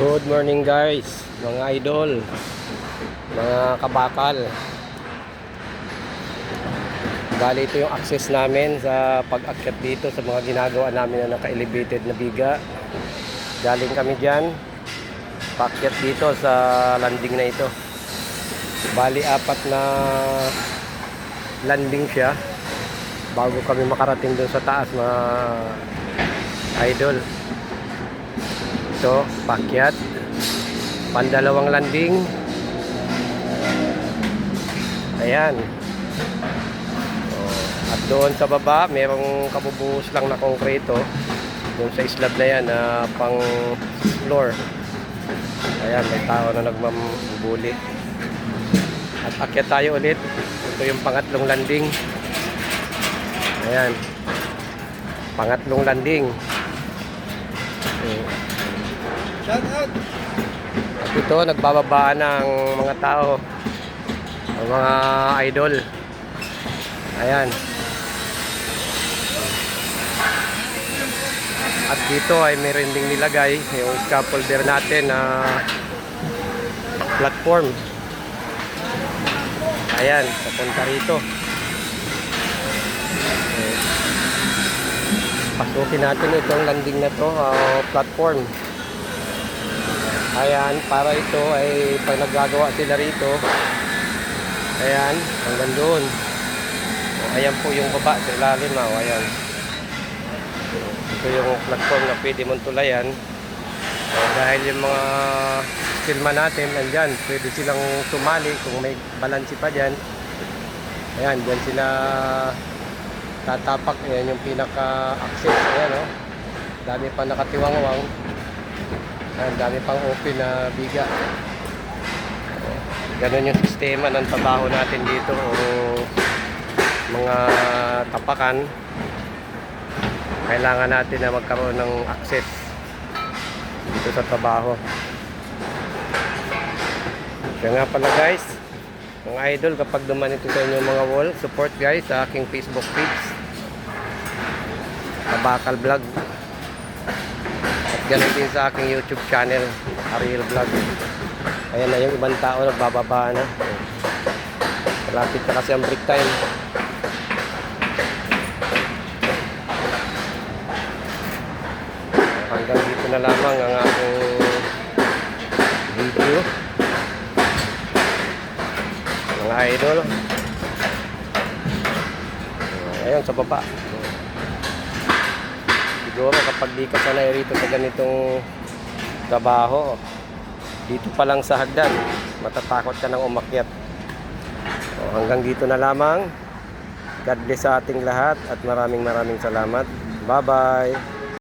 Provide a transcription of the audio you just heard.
Good morning guys, mga idol, mga kabakal. Bali ito yung access namin sa pag-akyat dito sa mga ginagawa namin na naka-elevated na biga. Galing kami dyan, paakyat dito sa landing na ito. Bali apat na landing siya bago kami makarating doon sa taas, mga idol. Ito, paakyat, pandalawang landing. Ayan. At doon sa baba, merong kabubuhos lang na konkreto. Doon sa slab na yan, pang floor. Ayan, may tao na nagmamubuli. At akyat tayo ulit. Ito yung pangatlong landing. Ayan. Pangatlong landing. Shout out! At ito, nagbababaan ng mga tao. Ang mga idol. Ayan. At dito ay meron ding nilagay yung scaffolder natin na platform. Ayan, papunta rito. Pasukin natin itong landing na to, platform. Ayan, para ito ay pag naggagawa sila rito, ayan, hanggang doon. Ayan po yung baba sa ilalim. Ayan. Ito yung platform na pwede mong tulayan. Dahil yung mga skillman natin nandyan, pwede silang tumali kung may balansi pa dyan. Ayan, dyan sila tatapak. Ayan yung pinaka-access. Ayan, oh. Dami pa nakatiwangwang. Ayan, dami pang open na biga. Ganun yung sistema ng trabaho natin dito. Mga tapakan, kailangan natin na magkaroon ng access dito sa trabaho. Kaya nga pala guys, mga idol, kapag duman ito sa inyong mga wall, support guys sa aking Facebook page, Kabakal Vlog. At ganun din sa aking YouTube channel, Ariel Vlog. Ayan na yung ibang tao, nagbababa na. Malapit na kasi ang break time. Hanggang dito na lamang ang aking video, mga idol. Ayun sa baba. Siguro kapag di ka sanay rito sa ganitong trabaho, dito pa lang sa hagdan, matatakot ka nang umakyat. Hanggang dito na lamang. God bless sa ating lahat at maraming salamat. Bye bye.